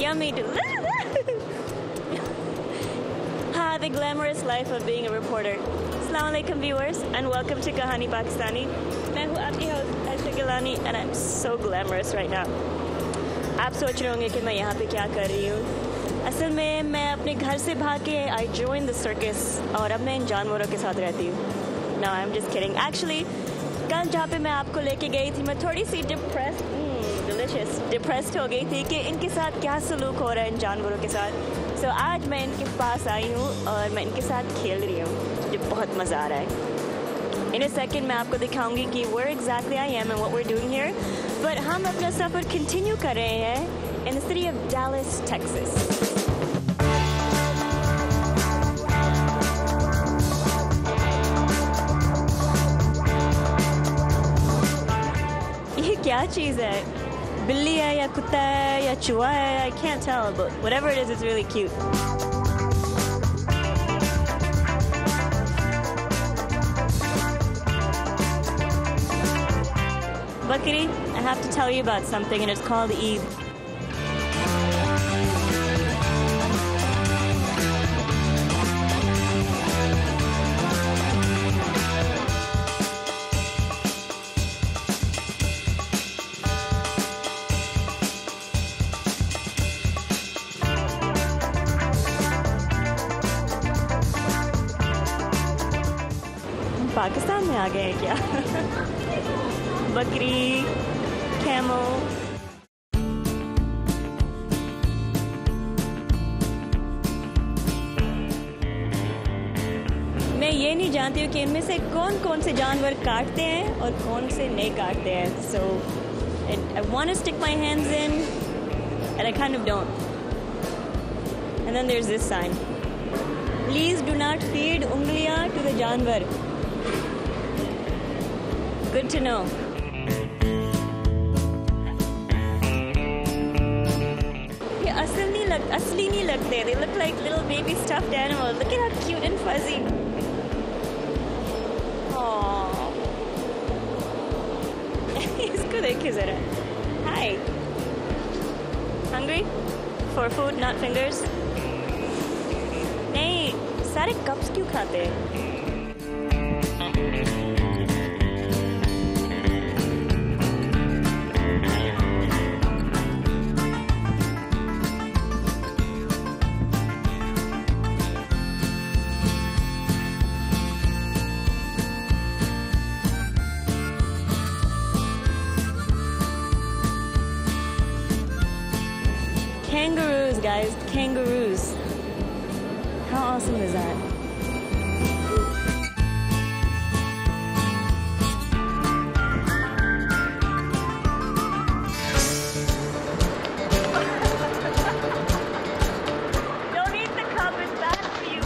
Yummy too. The glamorous life of being a reporter. Assalamu alaikum viewers and welcome to Kahani Pakistani. मैं हूँ आपकी host Aisha Gilani and I'm so glamorous right now. आप सोच रहे होंगे कि मैं यहाँ पे क्या कर रही हूँ. असल में मैं अपने घर से भाग के I joined the circus और अब मैं इन जानवरों के साथ रहती हूँ. No, I'm just kidding. Actually, कल जहाँ पे मैं आपको लेके गई थी मैं थोड़ी सी depressed हो गई थी कि इनके साथ क्या सलूक हो रहा है इन जानवरों के साथ. So आज मैं इनके पास आई हूँ और मैं इनके साथ खेल रही हूँ. मुझे बहुत मज़ा आ रहा है. In a second मैं आपको दिखाऊंगी कि where exactly I am and what we're doing here. But हम अपना सफ़र continue कर रहे हैं in the city of Dallas, Texas. ये क्या चीज़ है? बिल्ली है या कुत्ता है या चूहा है? I can't tell, but whatever it is, it's really cute. Bakri, I have to tell you about something, and it's called Eid. Pakistan में आ गए हैं क्या? बकरी, camel. मैं ये नहीं जानती हूँ कि इनमें से कौन-कौन से जानवर काटते हैं और कौन से नहीं काटते हैं. So I want to stick my hands in, and I kind of don't. And then there's this sign. Please do not feed ungaliyan to the जानवर. Good to know. ये असली नहीं लगते. They look like little baby stuffed animals. Look at how cute and fuzzy. Aww. इसको देखिए जरा. Hi. Hungry? For food, not fingers? नहीं, सारे cups क्यों खाते हैं? Kangaroos, guys, kangaroos. How awesome is that? Don't eat the cup, it's bad for you.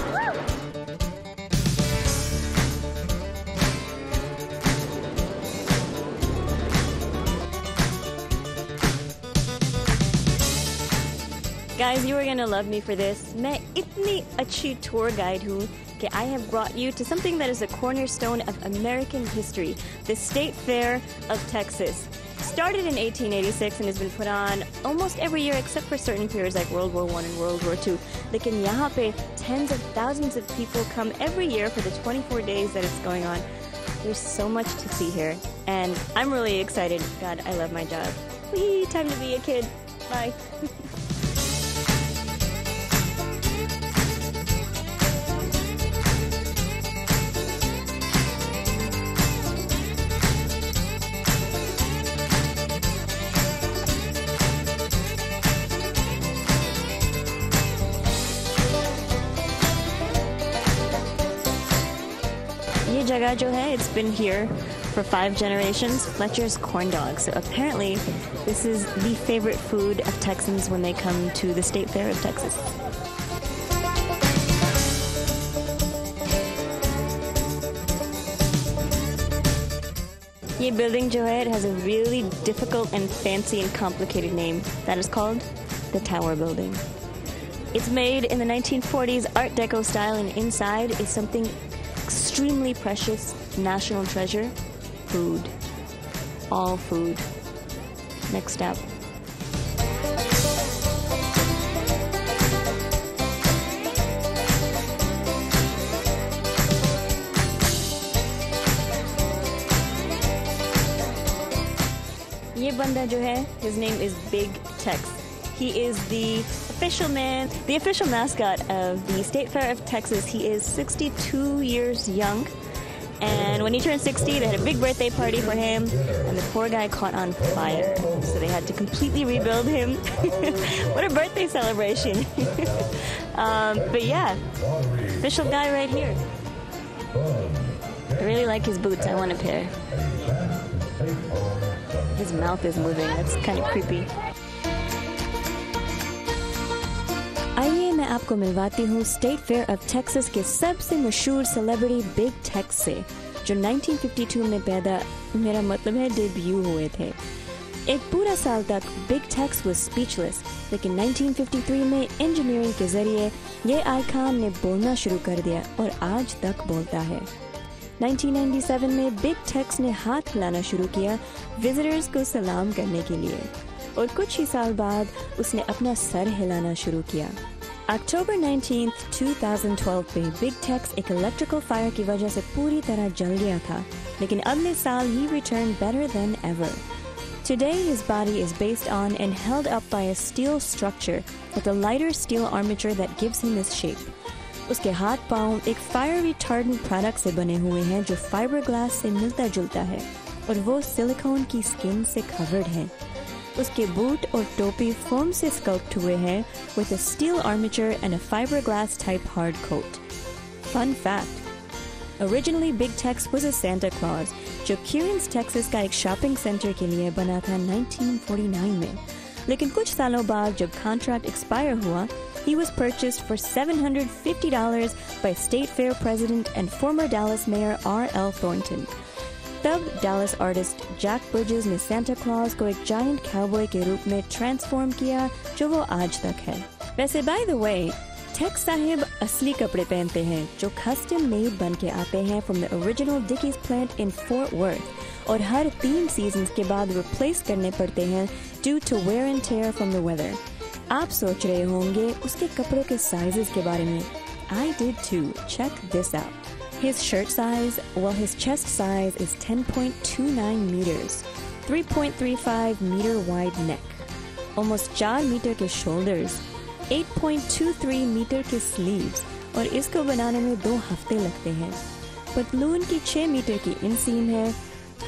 Guys, you are gonna love me for this. मैं इतनी अच्छी tour guide हूँ कि I have brought you to something that is a cornerstone of American history, the State Fair of Texas. Started in 1886 and has been put on almost every year except for certain periods like World War I and World War II. लेकिन यहाँ पे tens of thousands of people come every year for the 24 days that it's going on. There's so much to see here, and I'm really excited. God, I love my job. Whee, time to be a kid. Bye. ये जगह जो है, it's been here for 5 generations, Fletcher's Corn Dogs. So apparently, this is the favorite food of Texans when they come to the State Fair of Texas. ये building जो है, it has a really difficult and fancy and complicated name that is called the Tower Building. It's made in the 1940s Art Deco style, and inside is something extremely precious, national treasure, food. All food. Next up. बंदा जो है, his name is Big Tex. He is the official mascot of the State Fair of Texas. He is 62 years young. And when he turned 60, they had a big birthday party for him, and the poor guy caught on fire. So they had to completely rebuild him. What a birthday celebration. But yeah, official guy right here. I really like his boots. I want a pair. His mouth is moving. That's kind of creepy. आइए मैं आपको मिलवाती हूँ state fair of Texas के सबसे मशहूर celebrity big takes से, जो 1952 में मेरा मतलब है डेब्यू हुए थे। एक पूरा साल तक बिग टेक्स वाज स्पीचलेस, लेकिन 1953 में इंजीनियरिंग के जरिए ये आइकॉन ने बोलना शुरू कर दिया और आज तक बोलता है। 1997 में बिग टेक्स ने हाथ हिलाना शुरू किया विजिटर्स को सलाम करने के लिए, और कुछ ही साल बाद उसने अपना सर हिलाना शुरू किया। अक्टूबर 19, 2012 पे बिग टेक्स एक इलेक्ट्रिकल फायर की वजह से पूरी तरह जल गया था, लेकिन अगले साल he returned better than ever. Today his body is based on and held up by a steel structure with a lighter steel armature that gives him his shape. उसके हाथ पांव एक फायर रिटार्डेंट प्रोडक्ट से बने हुए हैं जो fibre glass से मिलता जुलता है, और वो सिलिकॉन की स्किन से कवर्ड है। उसके बूट और टोपी फोम से स्कल्प्ट हुए हैं with a steel armature and a fiberglass type hard coat. Fun fact: Originally Big Tex was a Santa Claus जो Kearns, Texas का एक शॉपिंग सेंटर के लिए बना था 1949 में, लेकिन कुछ सालों बाद जब कॉन्ट्रैक्ट एक्सपायर हुआ, he was purchased for $750 by State Fair President and former Dallas Mayor R.L. Thornton. तब Dallas artist Jack Bridges ने Santa Claus को एक giant cowboy के रूप में ट्रांसफॉर्म किया, जो वो आज तक है। वैसे by the way, टेक्स साहिब असली कपड़े पहनते हैं जो कस्टम मेड बन के आते हैं from the original Dickies plant in Fort Worth, और हर 3 सीजन्स के बाद रिप्लेस करने पड़ते हैं due to wear and tear from the weather. आप सोच रहे होंगे उसके कपड़ों के साइजेस के बारे में। I did too. Check this out. His shirt size, well, his chest size is 10.29 meters, 3.35 meter wide neck, almost 4 meter के shoulders, 8.23 meter के sleeves, और इसको बनाने में 2 हफ्ते लगते हैं। पतलून की 6 मीटर की इंसीम है,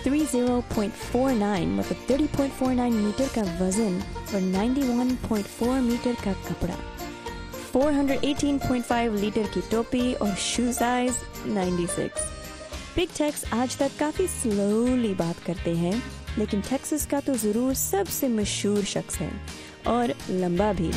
30.49 मतलब 30.49 मीटर का वजन और 91.4 मीटर का कपड़ा, 418.5 लीटर की टोपी और शू साइज 96। बिग टेक्स आज तक काफी स्लोली बात करते हैं, लेकिन टेक्सास का तो जरूर सबसे मशहूर शख्स है, और लंबा भी।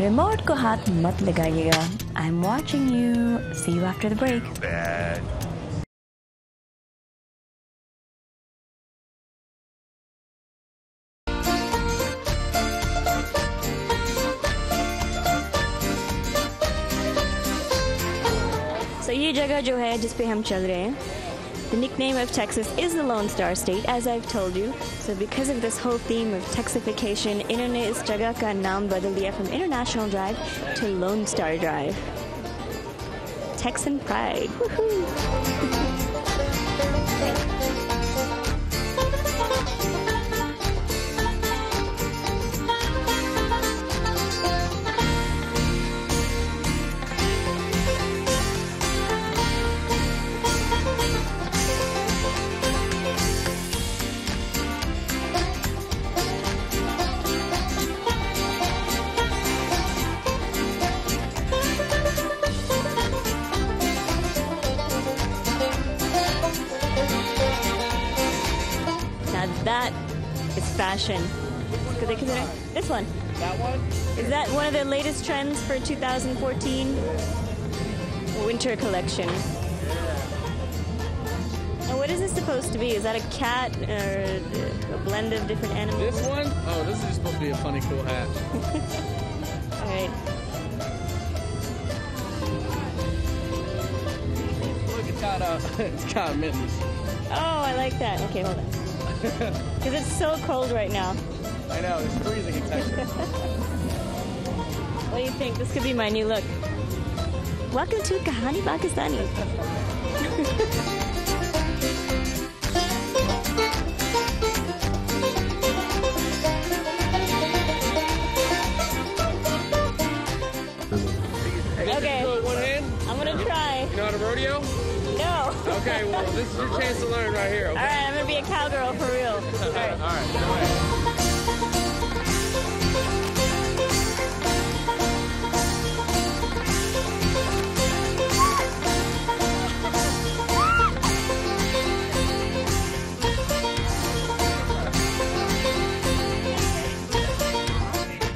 रिमोट को हाथ मत लगाइएगा. I'm watching you. See you after the break. Bad. So ये जगह जो है जिस पे हम चल रहे हैं, the nickname of Texas is the Lone Star State, as I've told you. So because of this whole theme of Texification, इन्होंने इस जगह का नाम बदल दिया from International Drive to Lone Star Drive. Texan pride. Woohoo! That is fashion. This one. That one? Is that one of the latest trends for 2014? Winter collection. And what is this supposed to be? Is that a cat or a blend of different animals? This one? Oh, this is just supposed to be a funny, cool hat. All right. Look, it's got mittens. Oh, I like that. Okay, hold on. Because it's so cold right now. I know, it's freezing in Texas. What do you think? This could be my new look. Welcome to Kahani Pakistani. Okay. One hand? I'm gonna try. You know how to rodeo? No. Okay, well, this is your chance to learn right here, okay? All right, I'm gonna be a cowgirl for real. All right. All right, go ahead.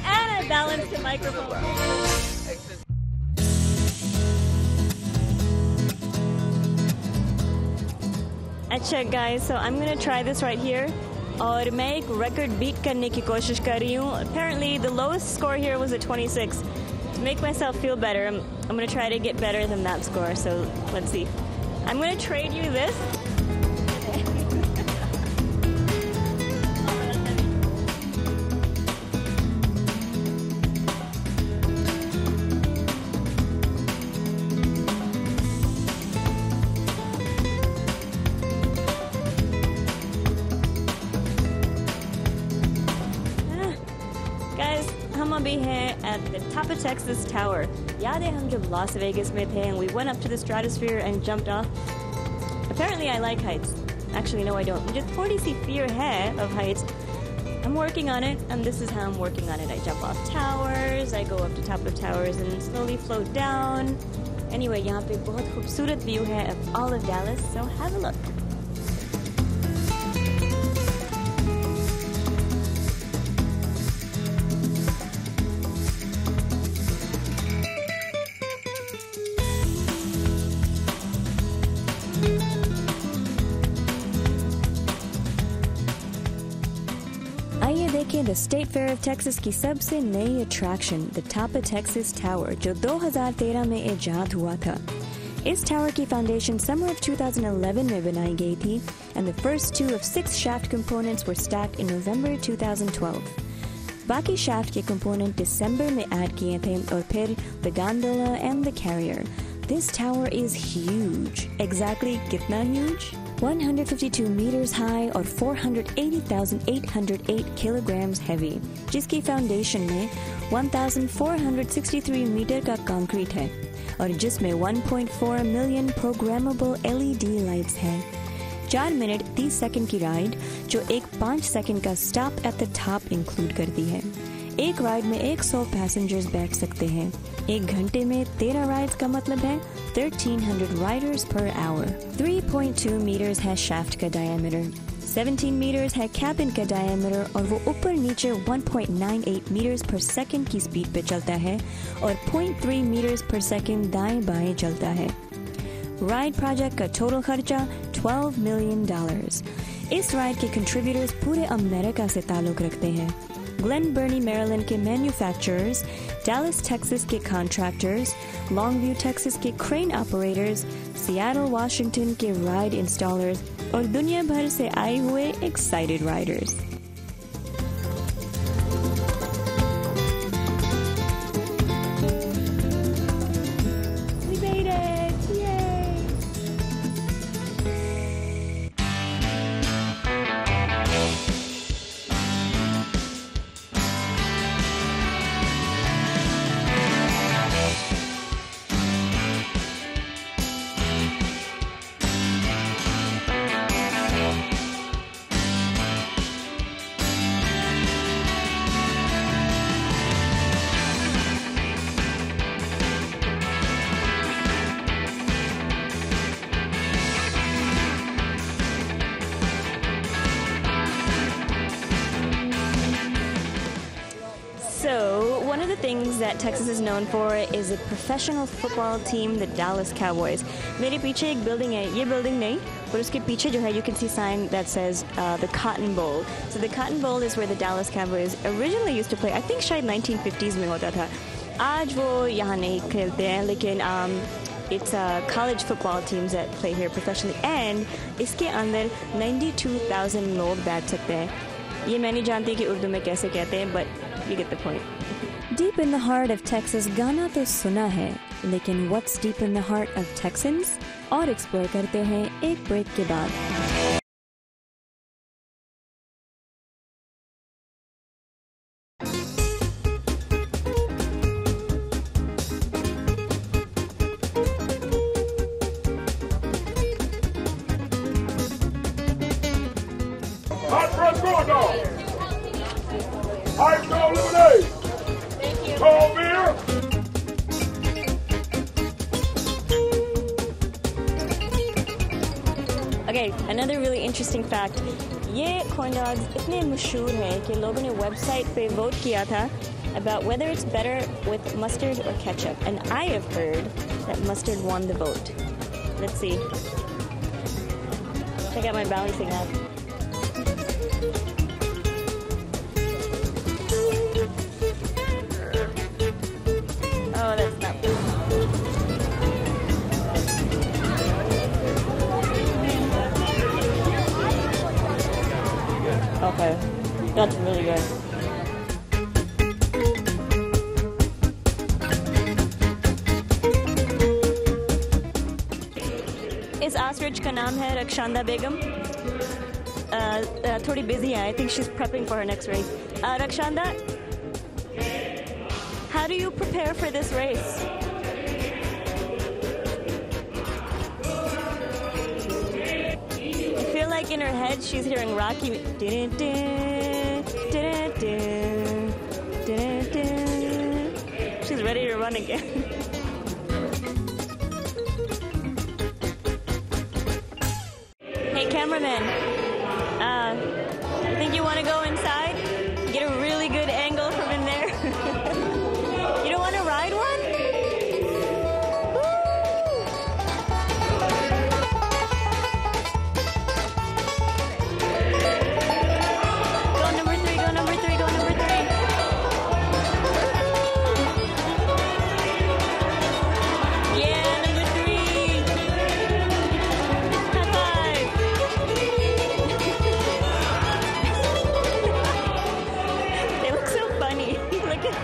And I balanced the microphone. अच्छा guys, so I'm gonna try this right here. और मैं एक record beat करने की कोशिश कर रही हूँ. Apparently the lowest score here was a 26. To make myself feel better, I'm gonna try to get better than that score. So let's see. I'm gonna trade you this. हम अभी हैं at the top of Texas Tower. याद है हम जब Las Vegas में थे and we went up to the stratosphere and jumped off? Apparently I like heights. Actually, no, I don't. मुझे थोड़ी सी fear है of heights. I'm working on it, and this is how I'm working on it. I jump off towers, I go up to top of towers and slowly float down. Anyway, यहाँ पे बहुत खूबसूरत view है of all of Dallas, so have a look. आइए देखें the state fair of Texas की सबसे नई attraction the top of Texas tower जो 2013 में इजाद हुआ था. इस टावर की फाउंडेशन समर ऑफ 2011 में बनाई गई थी and the first 2 of 6 shaft components were stacked in November 2012. बाकी shaft के component दिसंबर में ऐड किए थे और फिर the gondola and the carrier. This tower is huge. Exactly कितना huge? 152 meters high और 480,808 kilograms heavy, जिसकी फाउंडेशन में 1,463 मीटर का कंक्रीट है और जिसमें 1.4 मिलियन प्रोग्रामेबल LED लाइट्स हैं. 4 मिनट 30 सेकंड की राइड जो एक 5 सेकंड का stop at the top include करती है. एक राइड में 100 पैसेंजर्स बैठ सकते हैं. 1 घंटे में 13 राइड्स का मतलब है 1300 राइडर्स पर आवर. 3.2 मीटर्स है शाफ्ट का डायमीटर. 17 meters है कैबिन का डायमीटर और वो ऊपर नीचे 1.98 meters per second की स्पीड पे चलता है और 0.3 meters per second दाएं बाएं चलता है। राइड प्रोजेक्ट का टोटल खर्चा $12 million। इस राइड के कंट्रीब्यूटर्स पूरे अमेरिका से ताल्लुक रखते हैं। ग्लेन बर्नी मैरीलैंड के मैन्युफैक्चरर्स, डैलस टेक्सास के कॉन्ट्रैक्टर्स, लॉन्गव्यू टेक्सास के क्रेन ऑपरेटर्स, सियाटल वाशिंगटन के राइड इंस्टॉलर्स और दुनिया भर से आए हुए excited Riders. We made it! Yay! So, one of the things that Texas is known for is a professional football team, the Dallas Cowboys. मेरे पीछे एक building है, ये building नहीं, पर उसके पीछे जो है, you can see sign that says the Cotton Bowl. So the Cotton Bowl is where the Dallas Cowboys originally used to play. I think शायद 1950s में होता था. आज वो यहाँ नहीं खेलते हैं, लेकिन it's college football teams that play here professionally, and इसके अंदर 92,000 लोग बैठ सकते हैं. ये मैं नहीं जानती कि उर्दू में कैसे कहते हैं, but you get the point. Deep in the heart of Texas गाना तो सुना है, लेकिन what's deep in the heart of Texans? और एक्सप्लोर करते हैं एक ब्रेक के बाद। Hot bread bulldog. Ice cold lemonade. Thank you. Cold beer. Okay, another really interesting fact. ये corn dogs इतने मशहूर हैं कि लोगों ने website पे vote किया था about whether it's better with mustard or ketchup, and I have heard that mustard won the vote. Let's see. Check out my balancing app. Oh, that's not good. Okay, that's really good. इस ostrich का नाम है रक्षांदा बेगम. थोड़ी busy है. I think she's prepping for her next race. Rakshanda, how do you prepare for this race? I feel like in her head she's hearing Rocky. She's ready to run again. Hey, cameraman. Think you want to go inside? Get a really good angle from in there? You don't want to ride one? Go number 3, go number 3, go number 3. Yeah, number 3. High five. They look so funny. Look at.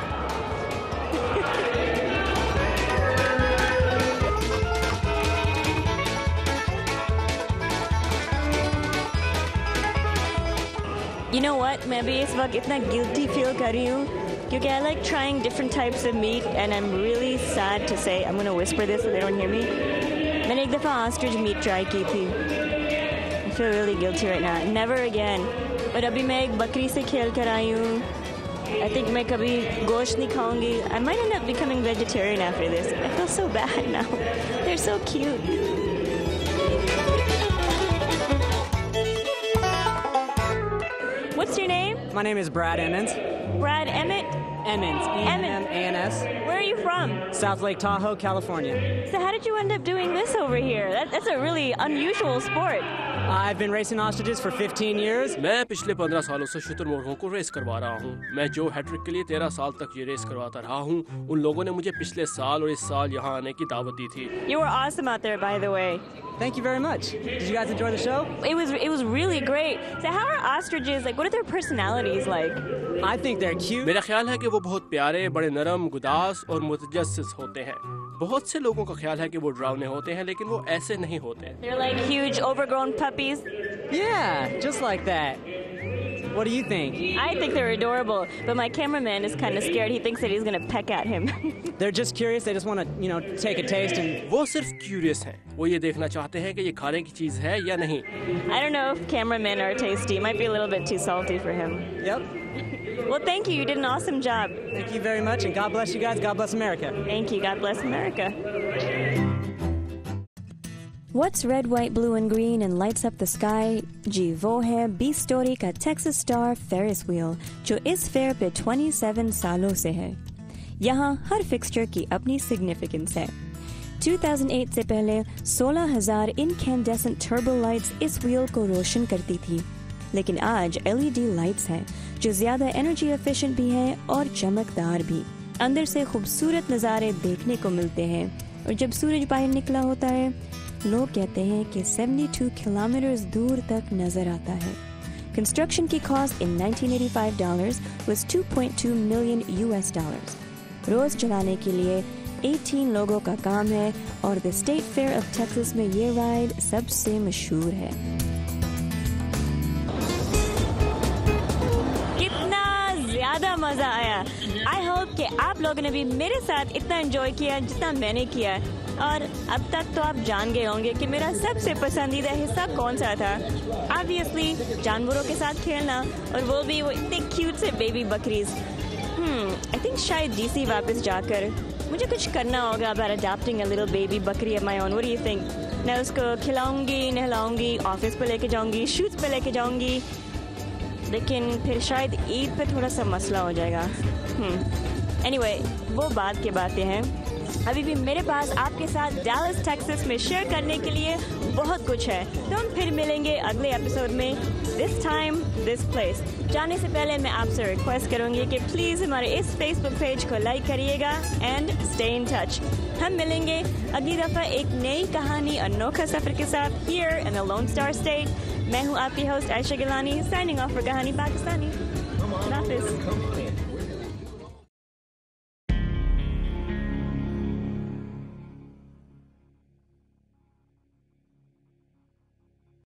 You know what? मैं भी इस वक्त इतना guilty feel कर रही हूँ क्योंकि I like trying different types of meat and I'm really sad to say I'm gonna whisper this so they don't hear me. मैंने एक दफ़ा ostrich meat try की थी. I feel really guilty right now. Never again. But अभी मैं एक बकरी से खेल कर आई हूँ. I think मैं कभी गोश्त नहीं खाऊंगी. I might end up becoming vegetarian after this. I feel so bad now. They're so cute. My name is Brad Emmons. Brad Emmett? Emmons. E-M-M-A-N-S. Where are you from? South Lake Tahoe, California. So how did you end up doing this over here? That's a really unusual sport. I've been racing ostriches for 15 years. मैं पिछले 15 सालों से शुतुरमुर्गों को race करवा रहा हूँ। मैं जो हैट्रिक के लिए 13 साल तक ये रेस करवाता रहा हूँ। उन लोगों ने मुझे पिछले साल और इस साल यहाँ आने की दावत दी थी। You were awesome out there, by the way. Thank you very much. Did you guys enjoy the show? It was really great. So how are ostriches, like, what are their personalities like? I think they're cute. मेरा ख्याल है कि वो बहुत प्यारे, बड़े नरम, गुदास और मुतजस्सिस होते हैं। बहुत से लोगों का ख्याल है कि वो डरावने होते हैं, लेकिन वो ऐसे नहीं होते। They're like huge, overgrown puppies. Yeah, just like that. What do you think? I think they're adorable, but my cameraman is kind of scared. He thinks that he's going to peck at him. They're just curious. They just want to, take a taste and... वो सिर्फ curious हैं। वो ये देखना चाहते हैं कि ये खाने की चीज़ है या नहीं। I don't know if cameramen are tasty. Might be a little bit too salty for him. Yep. Well, thank you. You did an awesome job. Thank you very much, and God bless you guys. God bless America. Thank you. God bless America. What's red, white, blue, and green and lights up the sky? जी वो है B Story का Texas Star Ferris Wheel, जो इस fair पे 27 सालों से है। यहाँ हर फिक्सचर की अपनी सिग्निफिकेंस है। 2008 से पहले 16,000 इनकैंडेसेंट टर्बो लाइट्स इस व्हील को रोशन करती थी, लेकिन आज LED लाइट्स हैं जो ज्यादा एनर्जी एफिशिएंट भी हैं और चमकदार भी। अंदर से खूबसूरत नज़ारे देखने को मिलते हैं और जब सूरज बाहर निकला होता है, लोग कहते हैं कि 72 किलोमीटर दूर तक नजर आता है। Construction की cost in $1985 was $2.2 million US. रोज चलाने के लिए 18 लोगों का काम है और the state fair of Texas में ये राइड सबसे मशहूर है। कितना ज्यादा मजा आया। आई होप कि आप लोगों ने भी मेरे साथ इतना एंजॉय किया जितना मैंने किया, और अब तक तो आप जान गए होंगे कि मेरा सबसे पसंदीदा हिस्सा कौन सा था। ऑब्वियसली जानवरों के साथ खेलना, और वो भी वो इतने क्यूट से बेबी बकरीज। आई थिंक शायद DC वापस जाकर मुझे कुछ करना होगा about adopting a little baby बकरी of my own. What do you think? मैं उसको खिलाऊंगी, नहलाऊंगी, ऑफिस पे लेके जाऊंगी, शूट्स पे लेके जाऊंगी, लेकिन फिर शायद ईद पे थोड़ा सा मसला हो जाएगा। एनीवे, वो बात की बातें हैं। अभी भी मेरे पास आपके साथ डैलस टेक्सास में शेयर करने के लिए बहुत कुछ है, तो हम फिर मिलेंगे अगले एपिसोड में। This time this place. जाने से पहले मैं आपसे रिक्वेस्ट करूंगी कि प्लीज़ हमारे इस फेसबुक पेज को लाइक करिएगा एंड स्टे इन टच। हम मिलेंगे अगली दफ़ा एक नई कहानी, अनोखा सफ़र के साथ here in the lone star state. मैं हूँ आपकी host Ayesha Gilani, signing off for Kahani Pakistani. हाफिज़।